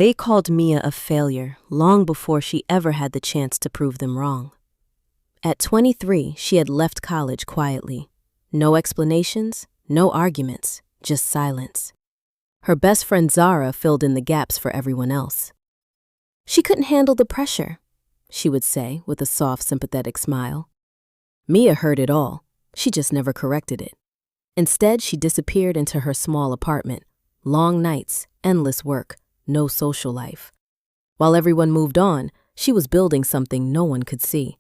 They called Miya a failure long before she ever had the chance to prove them wrong. At 23, she had left college quietly. No explanations, no arguments, just silence. Her best friend Zara filled in the gaps for everyone else. She couldn't handle the pressure, she would say with a soft, sympathetic smile. Miya heard it all. She just never corrected it. Instead, she disappeared into her small apartment. Long nights, endless work, no social life. While everyone moved on, she was building something no one could see.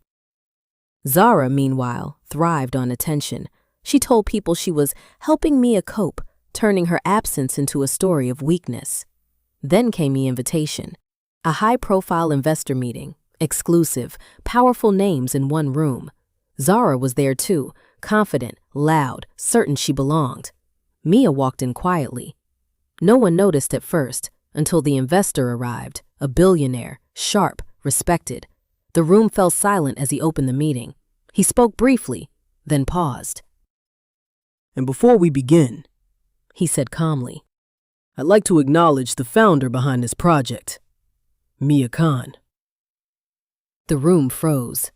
Zara, meanwhile, thrived on attention. She told people she was helping Miya cope, turning her absence into a story of weakness. Then came the invitation. A high-profile investor meeting, exclusive, powerful names in one room. Zara was there too, confident, loud, certain she belonged. Miya walked in quietly. No one noticed at first, until the investor arrived, a billionaire, sharp, respected. The room fell silent as he opened the meeting. He spoke briefly, then paused. "And before we begin," he said calmly, "I'd like to acknowledge the founder behind this project, Miya Khan." The room froze.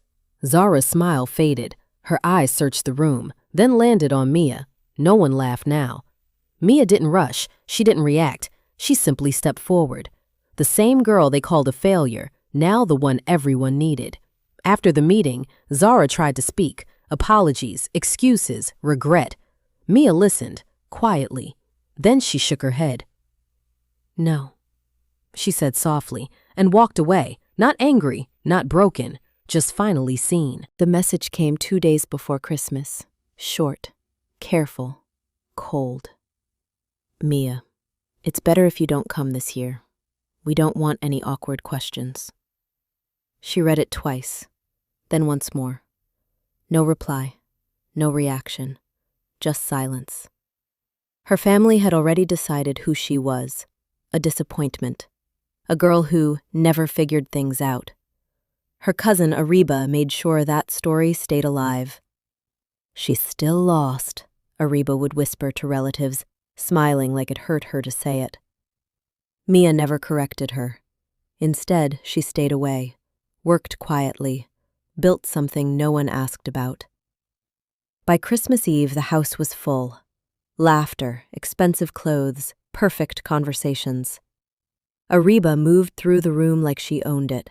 Zara's smile faded. Her eyes searched the room, then landed on Miya. No one laughed now. Miya didn't rush. She didn't react. She simply stepped forward. The same girl they called a failure, now the one everyone needed. After the meeting, Zara tried to speak. Apologies, excuses, regret. Miya listened, quietly. Then she shook her head. "No," she said softly, and walked away, not angry, not broken, just finally seen. The message came 2 days before Christmas. Short, careful, cold. "Miya, it's better if you don't come this year. We don't want any awkward questions." She read it twice, then once more. No reply, no reaction, just silence. Her family had already decided who she was, a disappointment, a girl who never figured things out. Her cousin Ariba made sure that story stayed alive. "She's still lost," Ariba would whisper to relatives, smiling like it hurt her to say it. Miya never corrected her. Instead, she stayed away, worked quietly, built something no one asked about. By Christmas Eve, the house was full. Laughter, expensive clothes, perfect conversations. Ariba moved through the room like she owned it.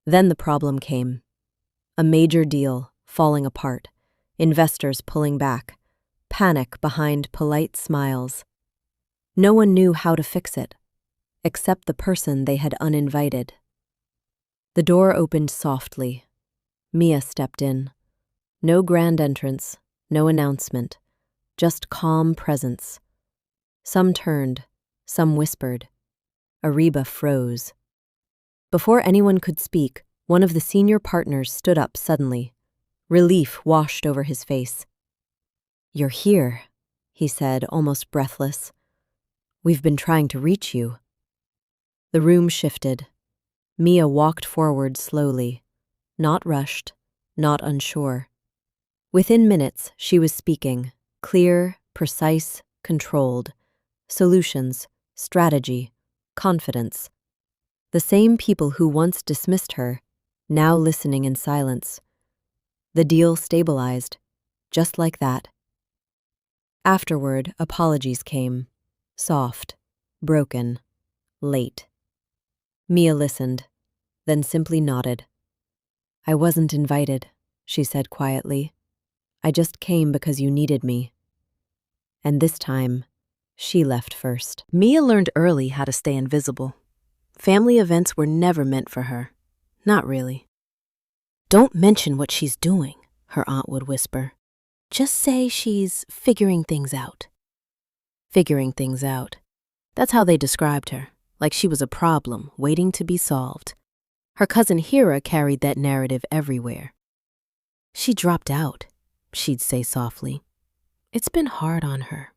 Then the problem came. A major deal falling apart, investors pulling back, panic behind polite smiles. No one knew how to fix it, except the person they had uninvited. The door opened softly. Miya stepped in. No grand entrance, no announcement, just calm presence. Some turned, some whispered. Ariba froze. Before anyone could speak, one of the senior partners stood up suddenly. Relief washed over his face. "You're here," he said, almost breathless. "We've been trying to reach you." The room shifted. Miya walked forward slowly, not rushed, not unsure. Within minutes, she was speaking, clear, precise, controlled. Solutions, strategy, confidence. The same people who once dismissed her, now listening in silence. The deal stabilized, just like that. Afterward, apologies came, soft, broken, late. Miya listened, then simply nodded. "I wasn't invited," she said quietly. "I just came because you needed me." And this time, she left first. Miya learned early how to stay invisible. Family events were never meant for her. Not really. "Don't mention what she's doing," her aunt would whisper. "Just say she's figuring things out." Figuring things out. That's how they described her, like she was a problem waiting to be solved. Her cousin Hira carried that narrative everywhere. "She dropped out," she'd say softly. "It's been hard on her."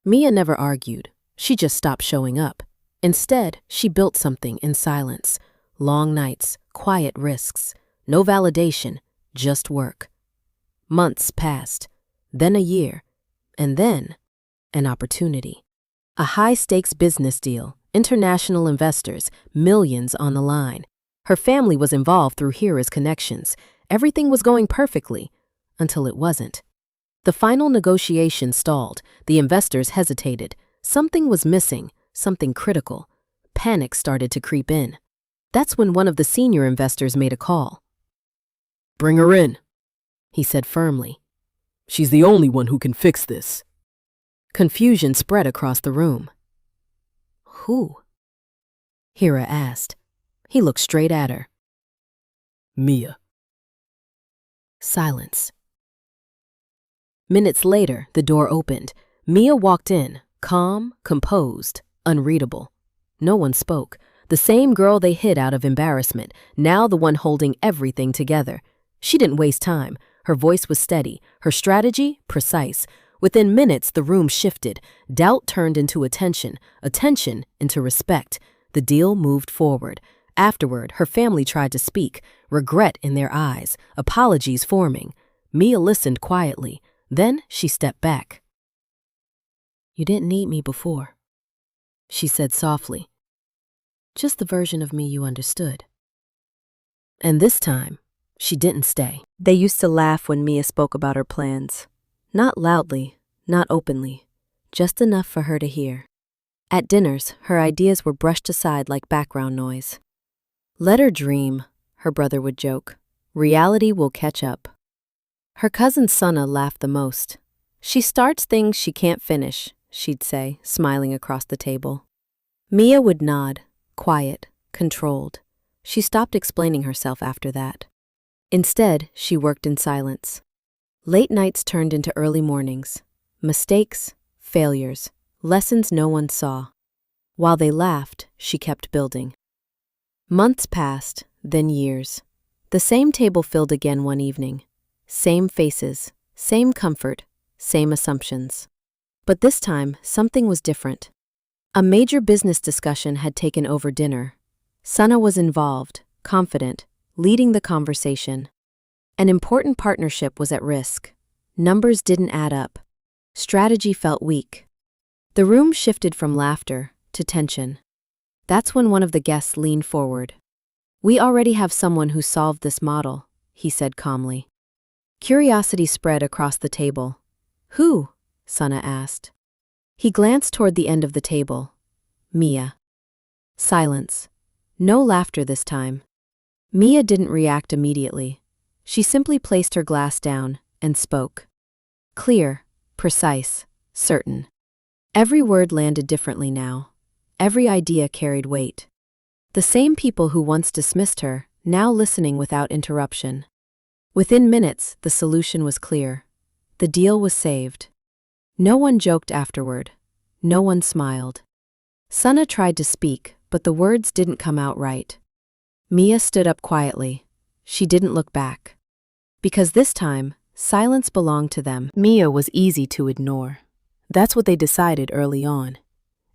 Miya never argued. She just stopped showing up. Instead, she built something in silence. Long nights, quiet risks, no validation, just work. Months passed, then a year, and then an opportunity. A high-stakes business deal, international investors, millions on the line. Her family was involved through Hira's connections. Everything was going perfectly, until it wasn't. The final negotiation stalled. The investors hesitated. Something was missing, something critical. Panic started to creep in. That's when one of the senior investors made a call. "Bring her in," he said firmly. "She's the only one who can fix this." Confusion spread across the room. "Who?" Hira asked. He looked straight at her. "Miya." Silence. Minutes later, the door opened. Miya walked in, calm, composed, unreadable. No one spoke. The same girl they hid out of embarrassment, now the one holding everything together. She didn't waste time. Her voice was steady, her strategy precise. Within minutes, the room shifted. Doubt turned into attention into respect. The deal moved forward. Afterward, her family tried to speak, regret in their eyes, apologies forming. Miya listened quietly. Then she stepped back. "You didn't need me before," she said softly. "Just the version of me you understood." And this time, she didn't stay. They used to laugh when Miya spoke about her plans. Not loudly, not openly, just enough for her to hear. At dinners, her ideas were brushed aside like background noise. "Let her dream," her brother would joke. "Reality will catch up." Her cousin Sana laughed the most. "She starts things she can't finish," she'd say, smiling across the table. Miya would nod, quiet, controlled. She stopped explaining herself after that. Instead, she worked in silence. Late nights turned into early mornings. Mistakes, failures, lessons no one saw. While they laughed, she kept building. Months passed, then years. The same table filled again one evening. Same faces, same comfort, same assumptions. But this time, something was different. A major business discussion had taken over dinner. Sana was involved, confident, leading the conversation. An important partnership was at risk. Numbers didn't add up. Strategy felt weak. The room shifted from laughter to tension. That's when one of the guests leaned forward. "We already have someone who solved this model," he said calmly. Curiosity spread across the table. "Who?" Sana asked. He glanced toward the end of the table. "Miya." Silence. No laughter this time. Miya didn't react immediately. She simply placed her glass down and spoke. Clear, precise, certain. Every word landed differently now. Every idea carried weight. The same people who once dismissed her, now listening without interruption. Within minutes, the solution was clear. The deal was saved. No one joked afterward. No one smiled. Sana tried to speak, but the words didn't come out right. Miya stood up quietly. She didn't look back. Because this time, silence belonged to them. Miya was easy to ignore. That's what they decided early on.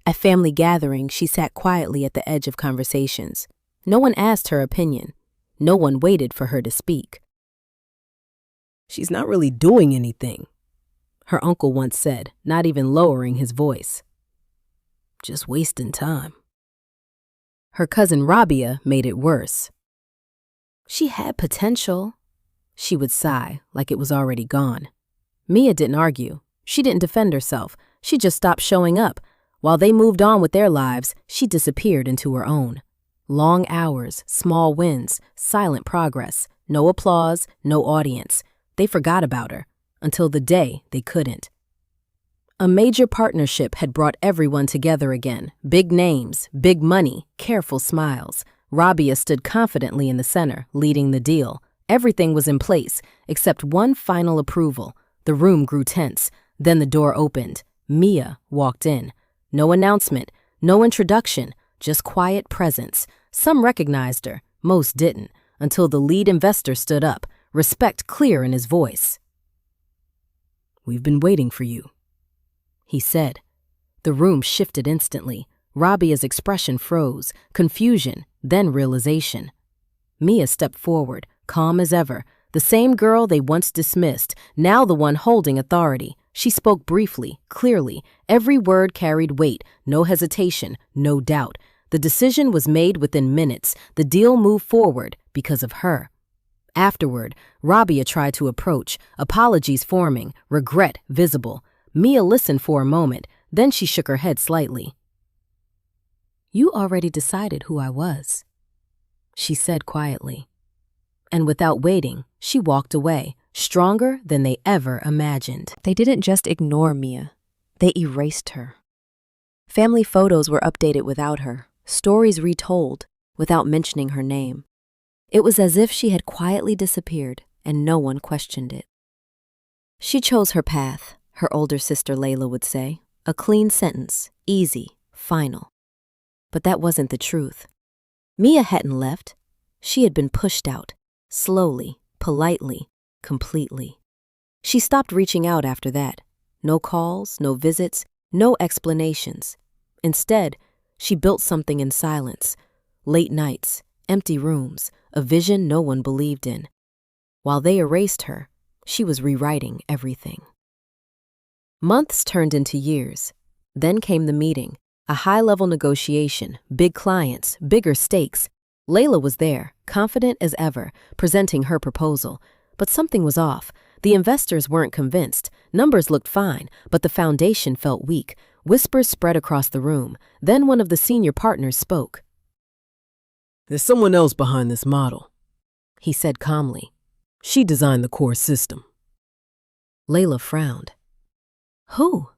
At family gatherings, she sat quietly at the edge of conversations. No one asked her opinion. No one waited for her to speak. "She's not really doing anything," her uncle once said, not even lowering his voice. "Just wasting time." Her cousin Rabia made it worse. "She had potential," she would sigh like it was already gone. Miya didn't argue. She didn't defend herself. She just stopped showing up. While they moved on with their lives, she disappeared into her own. Long hours, small wins, silent progress, no applause, no audience. They forgot about her, until the day they couldn't. A major partnership had brought everyone together again. Big names, big money, careful smiles. Rabia stood confidently in the center, leading the deal. Everything was in place, except one final approval. The room grew tense. Then the door opened. Miya walked in. No announcement, no introduction, just quiet presence. Some recognized her, most didn't, until the lead investor stood up, respect clear in his voice. "We've been waiting for you," he said. The room shifted instantly. Rabia's expression froze, confusion, then realization. Miya stepped forward, calm as ever, the same girl they once dismissed, now the one holding authority. She spoke briefly, clearly. Every word carried weight, no hesitation, no doubt. The decision was made within minutes. The deal moved forward because of her. Afterward, Rabia tried to approach, apologies forming, regret visible. Miya listened for a moment, then she shook her head slightly. "You already decided who I was," she said quietly. And without waiting, she walked away, stronger than they ever imagined. They didn't just ignore Miya. They erased her. Family photos were updated without her, stories retold without mentioning her name. It was as if she had quietly disappeared and no one questioned it. She chose her path, her older sister Layla would say. A clean sentence, easy, final. But that wasn't the truth. Miya hadn't left. She had been pushed out, slowly, politely, completely. She stopped reaching out after that. No calls, no visits, no explanations. Instead, she built something in silence. Late nights, empty rooms, a vision no one believed in. While they erased her, she was rewriting everything. Months turned into years. Then came the meeting, a high-level negotiation, big clients, bigger stakes. Layla was there, confident as ever, presenting her proposal. But something was off. The investors weren't convinced. Numbers looked fine, but the foundation felt weak. Whispers spread across the room. Then one of the senior partners spoke. "There's someone else behind this model," he said calmly. "She designed the core system." Layla frowned. "Who?"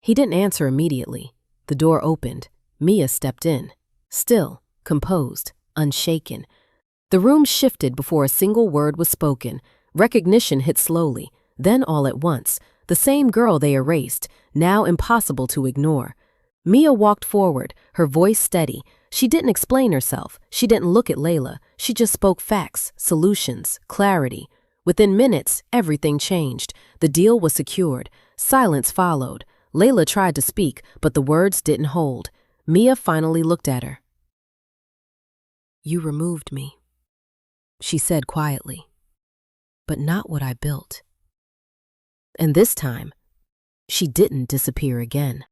He didn't answer immediately. The door opened. Miya stepped in, still, composed, unshaken. The room shifted before a single word was spoken. Recognition hit slowly, then all at once. The same girl they erased, now impossible to ignore. Miya walked forward, her voice steady. She didn't explain herself. She didn't look at Layla. She just spoke facts, solutions, clarity. Within minutes, everything changed. The deal was secured. Silence followed. Layla tried to speak, but the words didn't hold. Miya finally looked at her. "You removed me," she said quietly, "but not what I built." And this time, she didn't disappear again.